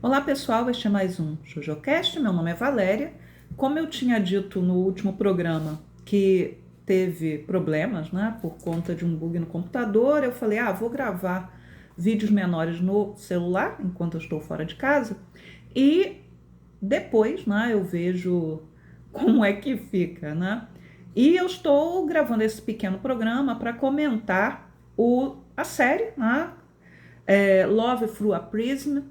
Olá pessoal, este é mais um JojoCast, meu nome é Valéria. Como eu tinha dito no último programa que teve problemas, né, por conta de um bug no computador, eu falei, vou gravar vídeos menores no celular enquanto eu estou fora de casa e depois, né, eu vejo como é que fica, né? E eu estou gravando esse pequeno programa para comentar a série, né, Love Through a Prisma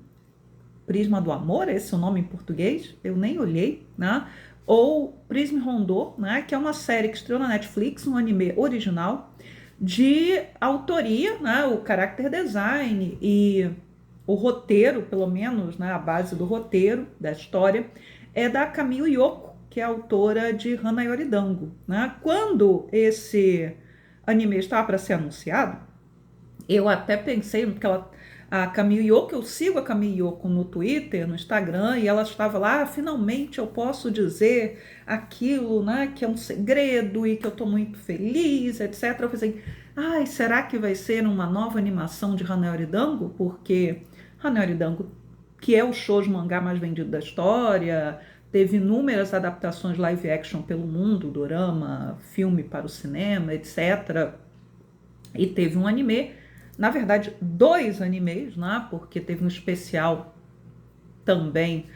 do Amor, esse é o nome em português, eu nem olhei, né? Ou Prisma Rondô, né? Que é uma série que estreou na Netflix, um anime original, de autoria, né? O character design e o roteiro, pelo menos, né? A base do roteiro, da história, é da Camille Yoko, que é autora de Hana Yoridango, né? Quando esse anime estava para ser anunciado, eu até pensei, porque a Camille Yoko, eu sigo a Camille Yoko no Twitter, no Instagram, e ela estava lá, finalmente eu posso dizer aquilo, né, que é um segredo e que eu estou muito feliz, etc. Eu pensei, será que vai ser uma nova animação de Hanayori Dango? Porque Hanayori Dango, que é o shoujo mangá mais vendido da história, teve inúmeras adaptações live action pelo mundo, dorama, filme para o cinema, etc. E teve um anime, na verdade, dois animes, né? Porque teve um especial também,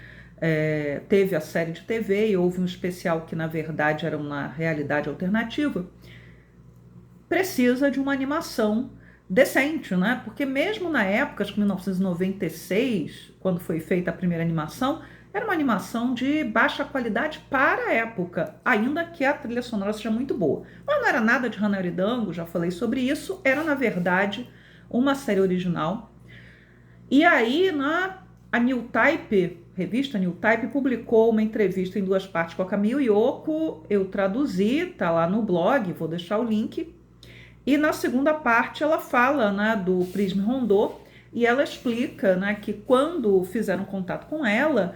teve a série de TV e houve um especial que, na verdade, era uma realidade alternativa. Precisa de uma animação decente, né? Porque mesmo na época, acho que 1996, quando foi feita a primeira animação, era uma animação de baixa qualidade para a época, ainda que a trilha sonora seja muito boa. Mas não era nada de Hanayori Dango, já falei sobre isso, era na verdade uma série original. E aí, a New Type, revista New Type, publicou uma entrevista em duas partes com a Camille Yoko, eu traduzi, tá lá no blog, vou deixar o link. E na segunda parte ela fala, né, do Prisma Rondô e ela explica, né, que quando fizeram contato com ela,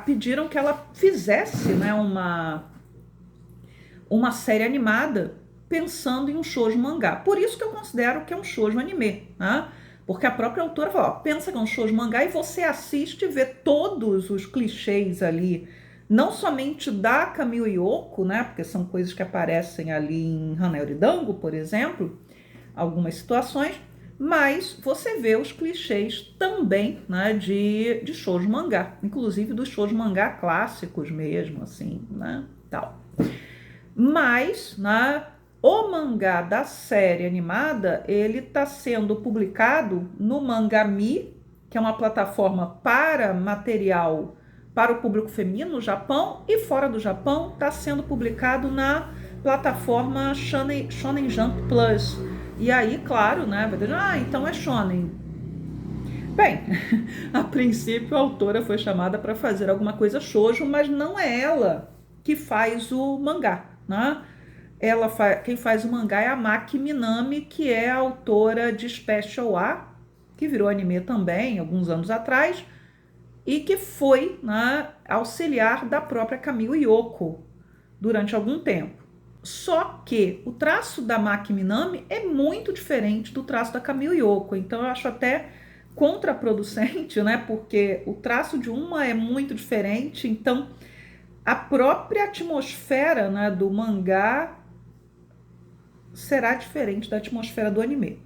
pediram que ela fizesse, né, uma série animada pensando em um shoujo mangá. Por isso que eu considero que é um shoujo anime, né? Porque a própria autora fala, pensa que é um shoujo mangá e você assiste e vê todos os clichês ali, não somente da Camille Yoko, né? Porque são coisas que aparecem ali em Hanayori Dango, por exemplo, algumas situações, mas você vê os clichês também, né, de shoujo mangá, inclusive dos shoujo mangá clássicos mesmo, assim, né, tal. Mas, né, o mangá da série animada, ele está sendo publicado no Mangami, que é uma plataforma para material para o público feminino no Japão, e fora do Japão está sendo publicado na plataforma Shonen Jump Plus. E aí, claro, né, vai dizer, então é shonen. Bem, a princípio a autora foi chamada para fazer alguma coisa shoujo, mas não é ela que faz o mangá, né? Quem faz o mangá é a Maki Minami, que é a autora de Special A, que virou anime também alguns anos atrás, e que foi, né, auxiliar da própria Camille Yoko durante algum tempo. Só que o traço da Maki Minami é muito diferente do traço da Camille Yoko, então eu acho até contraproducente, né? Porque o traço de uma é muito diferente, então a própria atmosfera, né, do mangá será diferente da atmosfera do anime.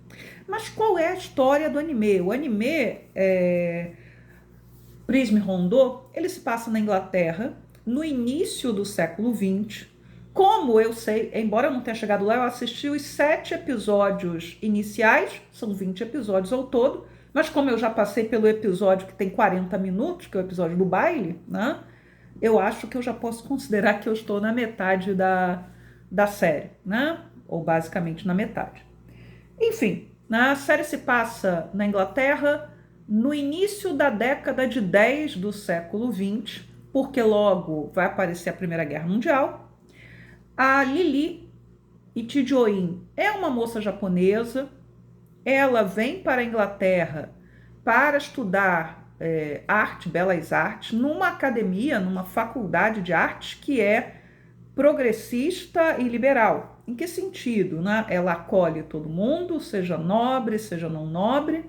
Mas qual é a história do anime? O anime Prisme Rondô, ele se passa na Inglaterra no início do século XX. Como eu sei, embora eu não tenha chegado lá, eu assisti os 7 episódios iniciais, são 20 episódios ao todo, mas como eu já passei pelo episódio que tem 40 minutos, que é o episódio do baile, né? Eu acho que eu já posso considerar que eu estou na metade da série, né? Ou basicamente na metade. Enfim, a série se passa na Inglaterra no início da década de 10 do século XX, porque logo vai aparecer a Primeira Guerra Mundial. A Lili Ichijoin é uma moça japonesa, ela vem para a Inglaterra para estudar arte, belas artes, numa academia, numa faculdade de artes que é progressista e liberal. Em que sentido? Né? Ela acolhe todo mundo, seja nobre, seja não nobre,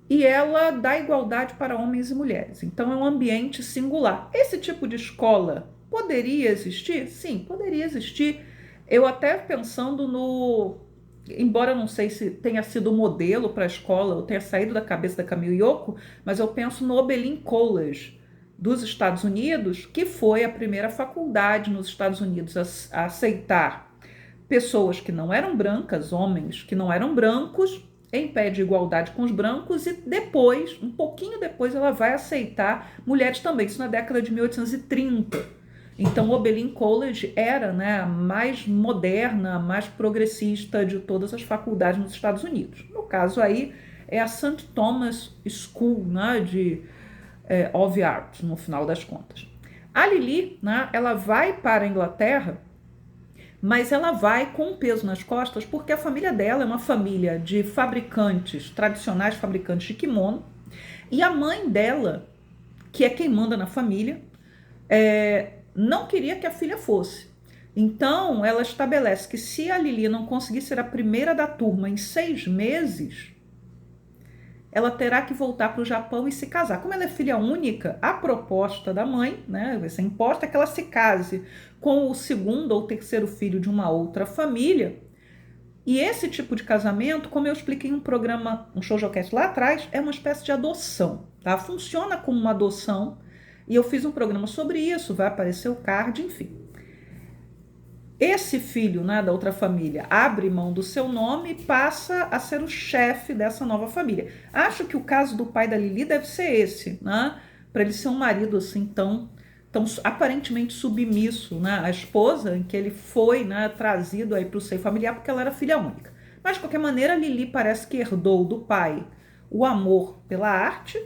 e ela dá igualdade para homens e mulheres. Então é um ambiente singular. Esse tipo de escola poderia existir? Sim, poderia existir. Eu até pensando no... Embora eu não sei se tenha sido modelo para a escola ou tenha saído da cabeça da Camille Yoko, mas eu penso no Oberlin College dos Estados Unidos, que foi a primeira faculdade nos Estados Unidos a aceitar pessoas que não eram brancas, homens que não eram brancos, em pé de igualdade com os brancos, e depois, um pouquinho depois, ela vai aceitar mulheres também, isso na década de 1830. Então, o Oberlin College era, né, a mais moderna, a mais progressista de todas as faculdades nos Estados Unidos. No caso aí, é a St. Thomas School, né, of Art, no final das contas. A Lili, né, ela vai para a Inglaterra, mas ela vai com um peso nas costas porque a família dela é uma família de fabricantes, tradicionais fabricantes de kimono, e a mãe dela, que é quem manda na família, não queria que a filha fosse. Então, ela estabelece que se a Lili não conseguir ser a primeira da turma em 6 meses, ela terá que voltar para o Japão e se casar. Como ela é filha única, a proposta da mãe, né, vai ser imposta que ela se case com o segundo ou terceiro filho de uma outra família. E esse tipo de casamento, como eu expliquei em um programa, um Shoujocast lá atrás, é uma espécie de adoção, tá? Funciona como uma adoção, e eu fiz um programa sobre isso, vai aparecer o card, enfim. Esse filho, né, da outra família abre mão do seu nome e passa a ser o chefe dessa nova família. Acho que o caso do pai da Lili deve ser esse, né? Para ele ser um marido assim tão aparentemente submisso, né, à esposa, em que ele foi, né, trazido aí para o seio familiar porque ela era filha única. Mas de qualquer maneira, a Lili parece que herdou do pai o amor pela arte,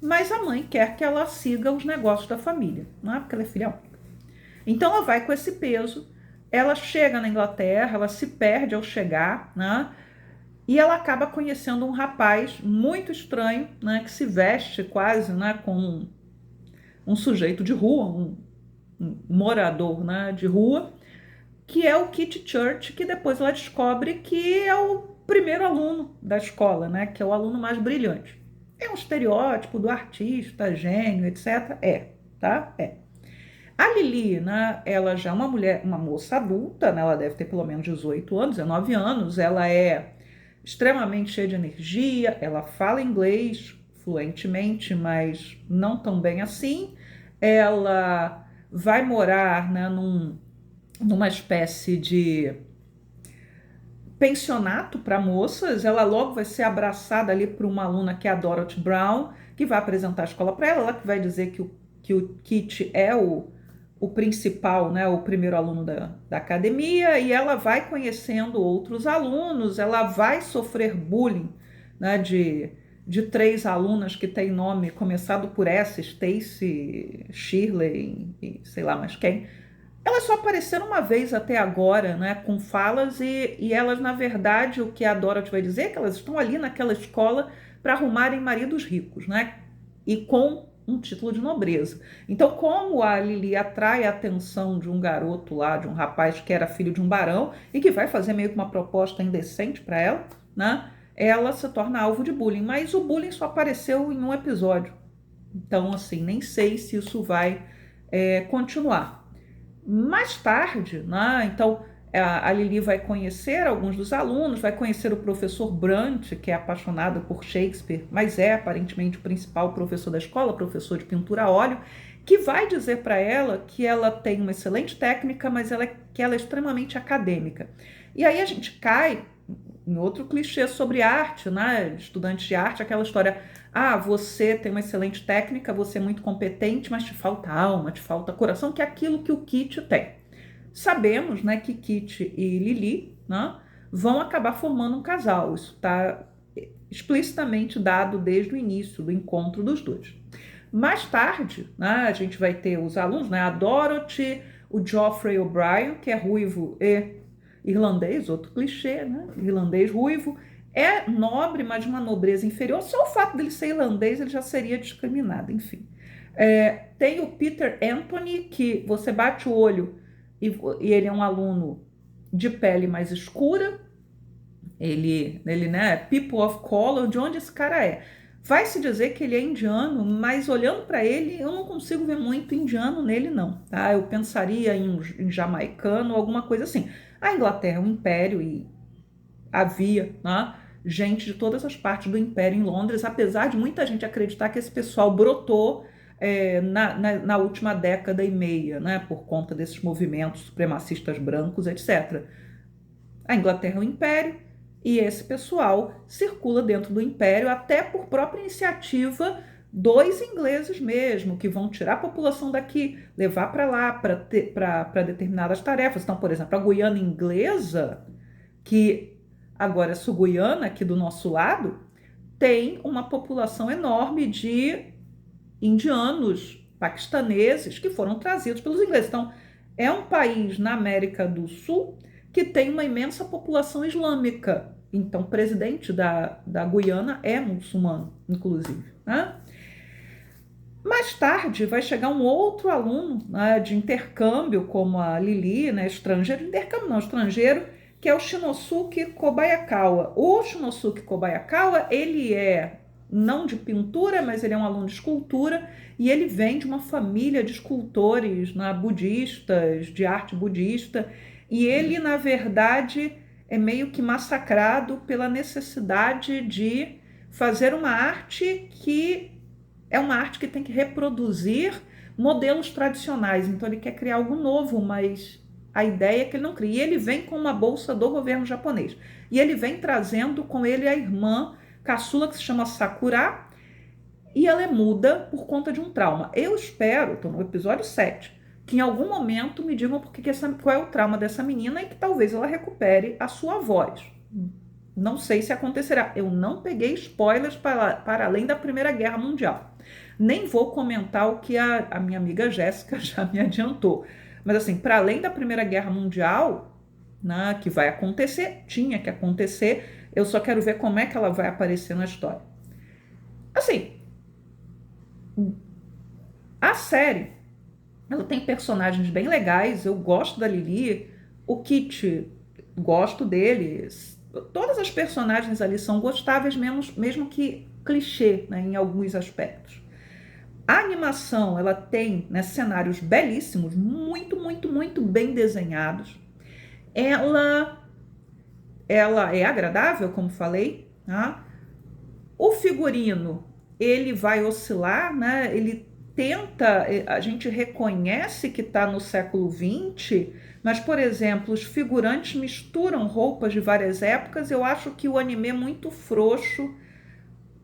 mas a mãe quer que ela siga os negócios da família, não é porque ela é filha única. Então ela vai com esse peso. Ela chega na Inglaterra, ela se perde ao chegar, né? E ela acaba conhecendo um rapaz muito estranho, né? Que se veste quase, né? Com um sujeito de rua, um morador, né? De rua, que é o Kit Church, que depois ela descobre que é o primeiro aluno da escola, né? Que é o aluno mais brilhante. É um estereótipo do artista, gênio, etc. Tá? A Lili, né, ela já é uma mulher, uma moça adulta, né, ela deve ter pelo menos 18 anos, 19 anos, ela é extremamente cheia de energia, ela fala inglês fluentemente, mas não tão bem assim. Ela vai morar, né, numa espécie de pensionato para moças, ela logo vai ser abraçada ali por uma aluna que é a Dorothy Brown, que vai apresentar a escola para ela, ela que vai dizer que o Kit é o principal, né, o primeiro aluno da academia, e ela vai conhecendo outros alunos, ela vai sofrer bullying, né, de 3 alunas que tem nome começado por S, Stacy, Shirley e sei lá mais quem. Elas só apareceram uma vez até agora, né, com falas, e elas, na verdade, o que a Dorothy vai dizer é que elas estão ali naquela escola para arrumarem maridos ricos, né, e com um título de nobreza. Então, como a Lili atrai a atenção de um garoto lá, de um rapaz que era filho de um barão e que vai fazer meio que uma proposta indecente para ela, né? Ela se torna alvo de bullying, mas o bullying só apareceu em um episódio. Então, assim, nem sei se isso vai continuar. Mais tarde, né? Então, a Lili vai conhecer alguns dos alunos, vai conhecer o professor Brant, que é apaixonado por Shakespeare, mas é aparentemente o principal professor da escola, professor de pintura a óleo, que vai dizer para ela que ela tem uma excelente técnica, mas que ela é extremamente acadêmica. E aí a gente cai em outro clichê sobre arte, né? Estudante de arte, aquela história: ah, você tem uma excelente técnica, você é muito competente, mas te falta alma, te falta coração, que é aquilo que o Kit tem. Sabemos, né, que Kit e Lili, né, vão acabar formando um casal. Isso está explicitamente dado desde o início do encontro dos dois. Mais tarde, né, a gente vai ter os alunos, né, a Dorothy, o Geoffrey O'Brien, que é ruivo e irlandês, outro clichê, né, irlandês ruivo, é nobre, mas de uma nobreza inferior. Só o fato dele ser irlandês, ele já seria discriminado, enfim. Tem o Peter Anthony, que você bate o olho e ele é um aluno de pele mais escura. Ele, né, people of color, de onde esse cara é? Vai-se dizer que ele é indiano, mas olhando para ele, eu não consigo ver muito indiano nele, não. Tá? Eu pensaria em jamaicano, alguma coisa assim. A Inglaterra é um império e havia, né, gente de todas as partes do império em Londres, apesar de muita gente acreditar que esse pessoal brotou na última década e meia, né, por conta desses movimentos supremacistas brancos, etc. A Inglaterra é um império e esse pessoal circula dentro do império até por própria iniciativa dos ingleses mesmo, que vão tirar a população daqui, levar para lá para determinadas tarefas. Então, por exemplo, a Guiana Inglesa, que agora é sul-Guiana, aqui do nosso lado, tem uma população enorme de indianos, paquistaneses, que foram trazidos pelos ingleses. Então, é um país na América do Sul que tem uma imensa população islâmica. Então, o presidente da Guiana é muçulmano, inclusive. Né? Mais tarde vai chegar um outro aluno, né, de intercâmbio, como a Lili, né, estrangeiro, intercâmbio não, estrangeiro, que é o Shinosuke Kobayakawa. O Shinosuke Kobayakawa, ele é não de pintura, mas ele é um aluno de escultura, e ele vem de uma família de escultores, né, budistas, de arte budista, e ele, na verdade, é meio que massacrado pela necessidade de fazer uma arte que é uma arte que tem que reproduzir modelos tradicionais. Então ele quer criar algo novo, mas a ideia é que ele não cria. E ele vem com uma bolsa do governo japonês. E ele vem trazendo com ele a irmã caçula, que se chama Sakura, e ela é muda por conta de um trauma. Eu espero, estou no episódio 7, que em algum momento me digam qual é o trauma dessa menina e que talvez ela recupere a sua voz. Não sei se acontecerá. Eu não peguei spoilers para além da Primeira Guerra Mundial. Nem vou comentar o que a minha amiga Jéssica já me adiantou. Mas assim, para além da Primeira Guerra Mundial, né, que vai acontecer, tinha que acontecer, eu só quero ver como é que ela vai aparecer na história. Assim, a série, ela tem personagens bem legais, eu gosto da Lili, o Kit, gosto deles. Todas as personagens ali são gostáveis, mesmo que clichê, né, em alguns aspectos. A animação, ela tem, né, cenários belíssimos, muito, muito, muito bem desenhados. Ela é agradável, como falei. Tá? O figurino, ele vai oscilar, né? Ele tenta, a gente reconhece que está no século XX, mas, por exemplo, os figurantes misturam roupas de várias épocas. Eu acho que o anime é muito frouxo.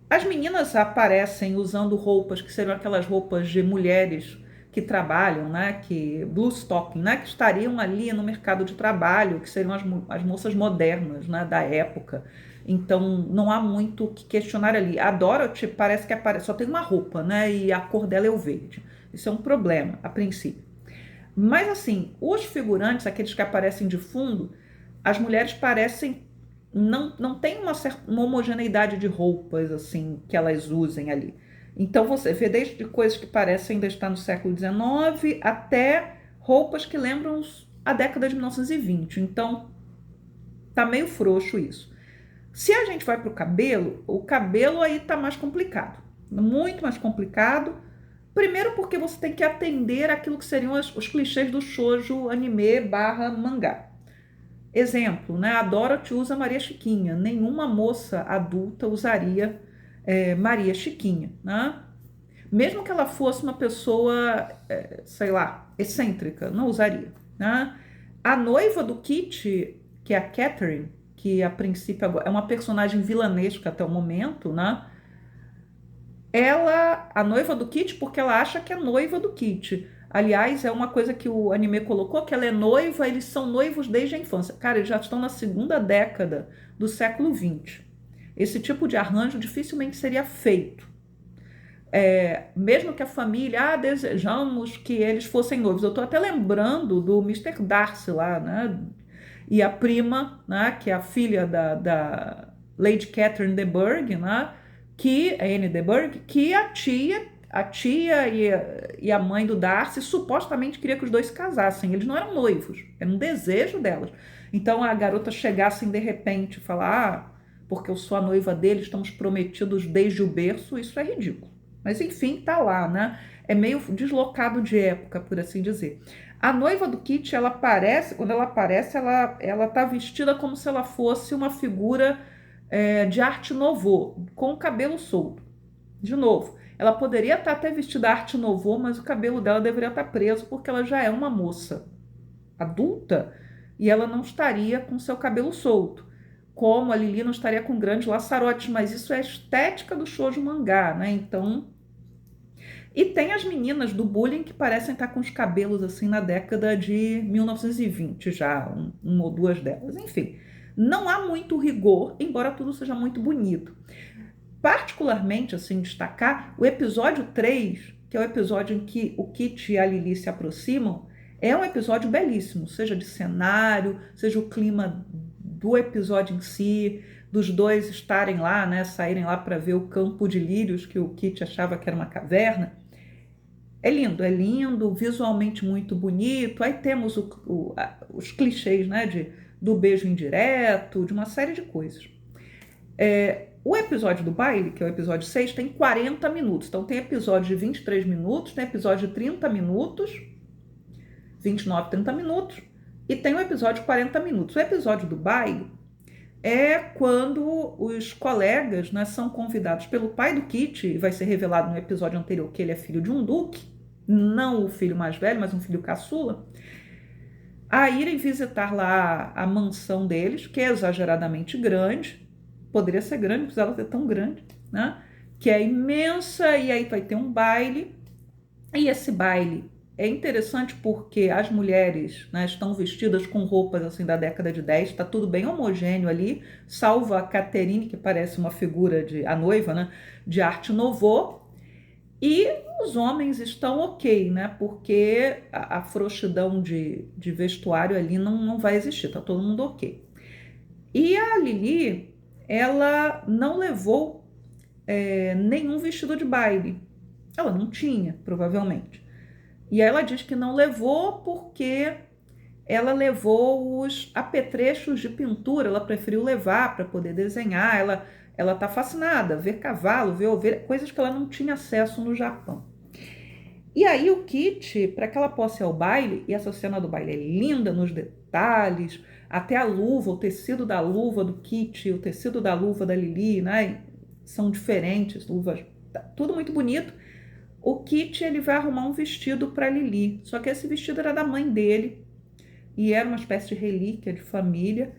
As meninas aparecem usando roupas que seriam aquelas roupas de mulheres que trabalham, né, que blue stocking, né, que estariam ali no mercado de trabalho, que seriam as moças modernas, né, da época. Então não há muito o que questionar ali. A Dorothy parece que só tem uma roupa, né, e a cor dela é o verde. Isso é um problema a princípio. Mas assim, os figurantes, aqueles que aparecem de fundo, as mulheres parecem não tem uma homogeneidade de roupas assim que elas usem ali. Então você vê desde coisas que parecem ainda estar no século XIX até roupas que lembram a década de 1920. Então tá meio frouxo isso. Se a gente vai para o cabelo aí tá mais complicado, muito mais complicado. Primeiro porque você tem que atender aquilo que seriam os clichês do shoujo anime barra mangá. Exemplo, né? A Dorothy usa Maria Chiquinha. Nenhuma moça adulta usaria Maria Chiquinha. Né? Mesmo que ela fosse uma pessoa, sei lá, excêntrica, não usaria. Né? A noiva do Kit, que é a Catherine, que a princípio é uma personagem vilanesca até o momento, né? A noiva do Kit, porque ela acha que é noiva do Kit. Aliás, é uma coisa que o anime colocou, que ela é noiva, eles são noivos desde a infância. Cara, eles já estão na segunda década do século XX. Esse tipo de arranjo dificilmente seria feito. Mesmo que a família, desejamos que eles fossem noivos. Eu estou até lembrando do Mr. Darcy lá, né? E a prima, né? Que é a filha da Lady Catherine de Bourgh, né? Que é Anne de Bourgh, que a tia e a mãe do Darcy supostamente queria que os dois se casassem. Eles não eram noivos, era um desejo delas. Então a garota chegasse de repente e falar: porque eu sou a noiva dele, estamos prometidos desde o berço, isso é ridículo. Mas enfim, tá lá, né? É meio deslocado de época, por assim dizer. A noiva do Kit, ela aparece, quando ela aparece, ela tá vestida como se ela fosse uma figura de arte nouveau, com o cabelo solto. De novo, ela poderia estar até vestida arte nouveau, mas o cabelo dela deveria estar preso, porque ela já é uma moça adulta e ela não estaria com seu cabelo solto. Como a Lili não estaria com grandes laçarotes, mas isso é a estética do shoujo mangá, né? Então, e tem as meninas do bullying que parecem estar com os cabelos assim na década de 1920 já, uma ou duas delas. Enfim, não há muito rigor, embora tudo seja muito bonito. Particularmente, assim, destacar o episódio 3, que é o episódio em que o Kit e a Lili se aproximam, é um episódio belíssimo, seja de cenário, seja o clima do episódio em si, dos dois estarem lá, né, saírem lá para ver o campo de lírios que o Kit achava que era uma caverna. É lindo, visualmente muito bonito. Aí temos os clichês, né, do beijo indireto, de uma série de coisas. O episódio do baile, que é o episódio 6, tem 40 minutos. Então tem episódio de 23 minutos, tem episódio de 30 minutos, 29, 30 minutos, e tem o episódio de 40 minutos. O episódio do baile é quando os colegas, né, são convidados pelo pai do Kit, e vai ser revelado no episódio anterior que ele é filho de um duque, não o filho mais velho, mas um filho caçula, a irem visitar lá a mansão deles, que é exageradamente grande, poderia ser grande, não precisava ser tão grande, né? Que é imensa, e aí vai ter um baile, e esse baile é interessante porque as mulheres, né, estão vestidas com roupas assim da década de 10, está tudo bem homogêneo ali, salvo a Catherine, que parece uma figura a noiva, né, de arte nouveau, e os homens estão ok, né, porque a frouxidão de vestuário ali não vai existir, tá todo mundo ok. E a Lili, ela não levou nenhum vestido de baile. Ela não tinha, provavelmente. E aí ela diz que não levou porque ela levou os apetrechos de pintura, ela preferiu levar para poder desenhar. Ela está fascinada, ver cavalo, ver ovelha, coisas que ela não tinha acesso no Japão. E aí o Kit, para que ela possa ir ao baile, e essa cena do baile é linda nos detalhes, até a luva, o tecido da luva do Kit, o tecido da luva da Lili, né? São diferentes, luvas, tudo muito bonito. O Kit, ele vai arrumar um vestido para Lili, só que esse vestido era da mãe dele e era uma espécie de relíquia de família.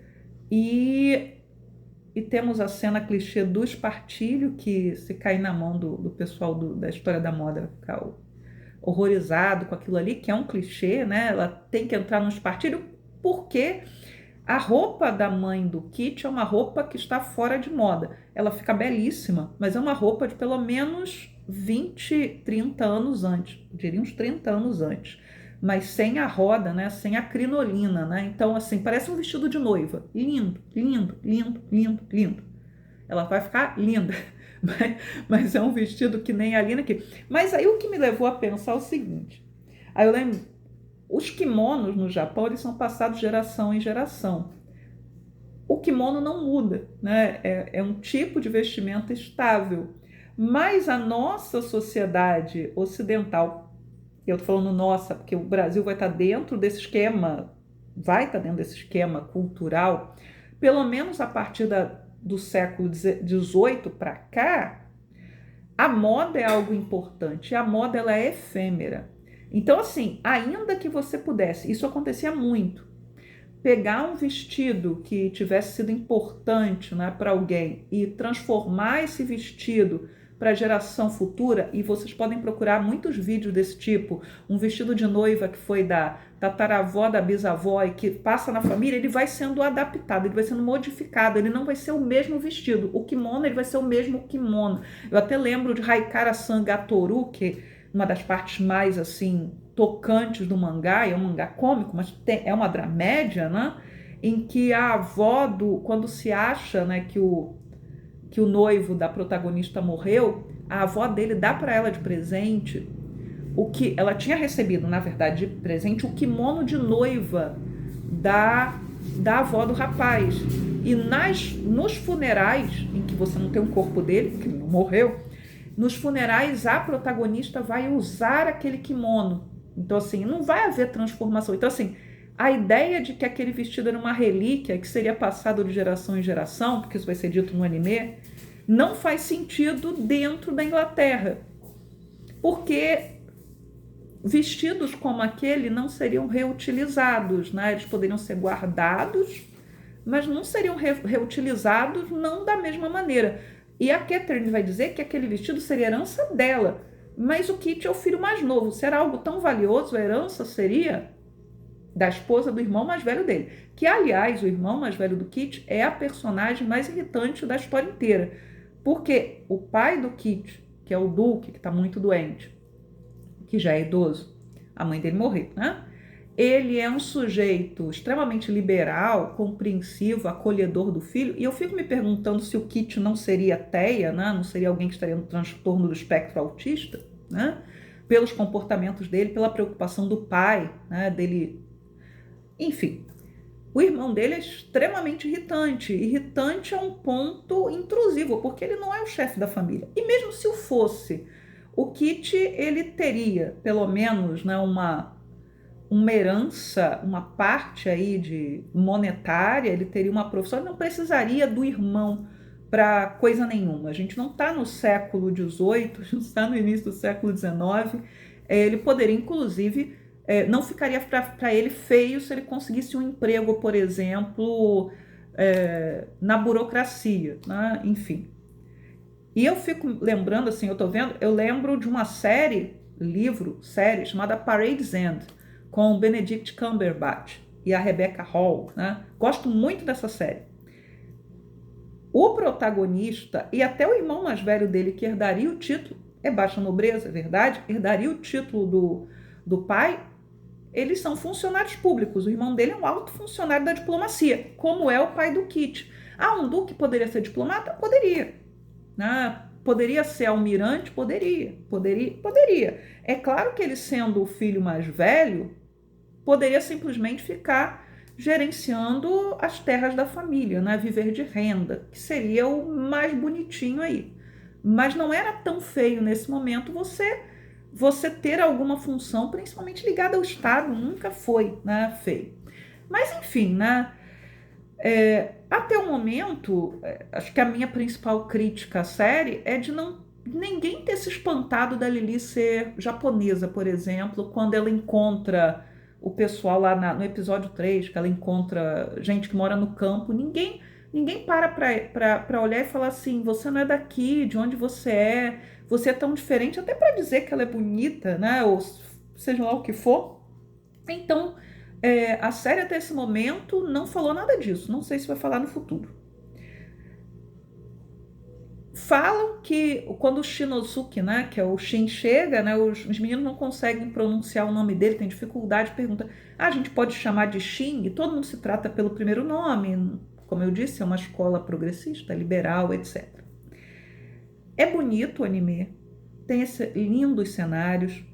E temos a cena clichê do espartilho, que se cair na mão do pessoal da história da moda vai ficar horrorizado com aquilo ali, que é um clichê, né? Ela tem que entrar no espartilho porque a roupa da mãe do Kit é uma roupa que está fora de moda. Ela fica belíssima, mas é uma roupa de pelo menos 20, 30 anos antes, diria uns 30 anos antes, mas sem a roda, né? Sem a crinolina, né? Então, assim, parece um vestido de noiva. Lindo, lindo, lindo, lindo, lindo. Ela vai ficar linda, mas é um vestido que nem a Lina aqui. Mas aí o que me levou a pensar é o seguinte, aí eu lembro, os kimonos no Japão, eles são passados de geração em geração. O kimono não muda, né? É um tipo de vestimenta estável. Mas a nossa sociedade ocidental, eu estou falando nossa, porque o Brasil vai estar dentro desse esquema, cultural, pelo menos a partir do século XVIII para cá, a moda é algo importante, a moda ela é efêmera. Então, assim, ainda que você pudesse, isso acontecia muito, pegar um vestido que tivesse sido importante, né, para alguém e transformar esse vestido para a geração futura, e vocês podem procurar muitos vídeos desse tipo, um vestido de noiva que foi da tataravó, da bisavó e que passa na família, ele vai sendo adaptado, ele vai sendo modificado, ele não vai ser o mesmo vestido. O kimono, ele vai ser o mesmo kimono. Eu até lembro de Haikara-san Gatoru, que uma das partes mais assim tocantes do mangá, é um mangá cômico, mas é uma dramédia, né? Em que a avó quando se acha, né, que o noivo da protagonista morreu, a avó dele dá para ela de presente o que ela tinha recebido, na verdade, de presente, o kimono de noiva da da avó do rapaz. E nos funerais, em que você não tem um corpo dele, porque ele não morreu, nos funerais a protagonista vai usar aquele kimono. Então, assim, não vai haver transformação. Então, assim, a ideia de que aquele vestido era uma relíquia que seria passado de geração em geração, porque isso vai ser dito no anime, não faz sentido dentro da Inglaterra. Porque vestidos como aquele não seriam reutilizados, né? Eles poderiam ser guardados, mas não seriam reutilizados não da mesma maneira. E a Catherine vai dizer que aquele vestido seria herança dela, mas o Kit é o filho mais novo. Será algo tão valioso? A herança seria da esposa do irmão mais velho dele, que, aliás, o irmão mais velho do Kit é a personagem mais irritante da história inteira, porque o pai do Kit, que é o Duke, que está muito doente, que já é idoso, a mãe dele morreu, né? Ele é um sujeito extremamente liberal, compreensivo, acolhedor do filho, e eu fico me perguntando se o Kit não seria TEA, né? Não seria alguém que estaria no transtorno do espectro autista, né? Pelos comportamentos dele, pela preocupação do pai, né? Dele. Enfim, o irmão dele é extremamente irritante. Irritante a um ponto intrusivo, porque ele não é o chefe da família. E mesmo se o fosse, o Kit, ele teria, pelo menos, né, uma herança, uma parte aí de monetária, ele teria uma profissão, ele não precisaria do irmão para coisa nenhuma. A gente não está no século XVIII, a gente está no início do século XIX. Ele poderia, inclusive, não ficaria para ele feio se ele conseguisse um emprego, por exemplo, na burocracia, né? Enfim. E eu fico lembrando, assim, eu lembro de uma série chamada Parade's End, com o Benedict Cumberbatch e a Rebecca Hall, né? Gosto muito dessa série. O protagonista e até o irmão mais velho dele, que herdaria o título, é baixa nobreza, é verdade, herdaria o título do pai, eles são funcionários públicos. O irmão dele é um alto funcionário da diplomacia, como é o pai do Kit. Um duque poderia ser diplomata? Poderia. Poderia ser almirante? Poderia. É claro que ele, sendo o filho mais velho, poderia simplesmente ficar gerenciando as terras da família, né? Viver de renda, que seria o mais bonitinho aí. Mas não era tão feio nesse momento você ter alguma função, principalmente ligada ao Estado, nunca foi, né, feio. Mas enfim, né? Até o momento, acho que a minha principal crítica à série é de ninguém ter se espantado da Lily ser japonesa, por exemplo, quando ela encontra o pessoal lá no episódio 3, que ela encontra gente que mora no campo. Ninguém para olhar e falar assim, você não é daqui, de onde você é tão diferente, até para dizer que ela é bonita, né? Ou seja lá o que for. Então, a série até esse momento não falou nada disso. Não sei se vai falar no futuro. Falam que quando o Shinosuke, né, que é o Shin, chega, né, os meninos não conseguem pronunciar o nome dele, tem dificuldade, pergunta, a gente pode chamar de Shin? E todo mundo se trata pelo primeiro nome. Como eu disse, é uma escola progressista, liberal, etc. É bonito o anime, tem lindos cenários,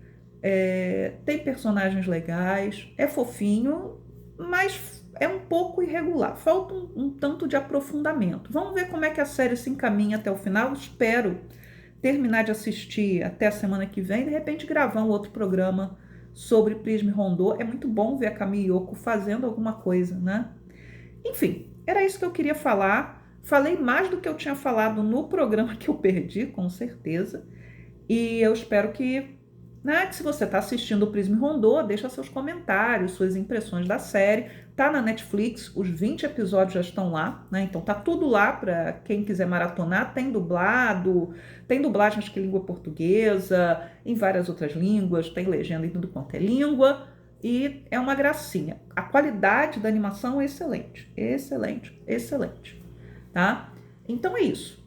tem personagens legais, é fofinho, mas é um pouco irregular, falta um tanto de aprofundamento. Vamos ver como é que a série se encaminha até o final. Espero terminar de assistir até a semana que vem e de repente gravar um outro programa sobre Prism Rondô. É muito bom ver a Kami Yoko fazendo alguma coisa, né? Enfim, era isso que eu queria falar. Falei mais do que eu tinha falado no programa que eu perdi, com certeza. E eu espero que se você está assistindo o Prism Rondô, deixa seus comentários, suas impressões da série. Tá na Netflix, os 20 episódios já estão lá, né? Então tá tudo lá para quem quiser maratonar. Tem dublado, tem dublagem, acho que língua portuguesa, em várias outras línguas, tem legenda em tudo quanto é língua. E é uma gracinha. A qualidade da animação é excelente, excelente, excelente, tá? Então é isso.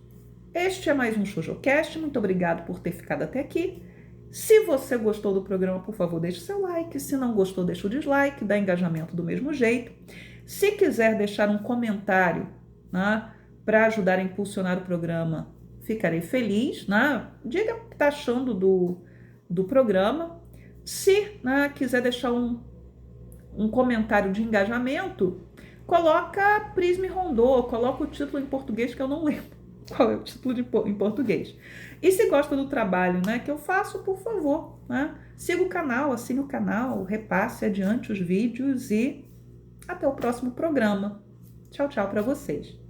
Este é mais um ShoujoCast. Muito obrigado por ter ficado até aqui. Se você gostou do programa, por favor, deixe seu like. Se não gostou, deixe o dislike, dá engajamento do mesmo jeito. Se quiser deixar um comentário, né, para ajudar a impulsionar o programa, ficarei feliz. Né? Diga o que está achando do programa. Se quiser deixar um comentário de engajamento, coloca Prisme Rondô, coloca o título em português que eu não lembro qual é o título em português. E se gosta do trabalho, né, que eu faço, por favor, né, siga o canal, assine o canal, repasse adiante os vídeos e até o próximo programa. Tchau, tchau para vocês.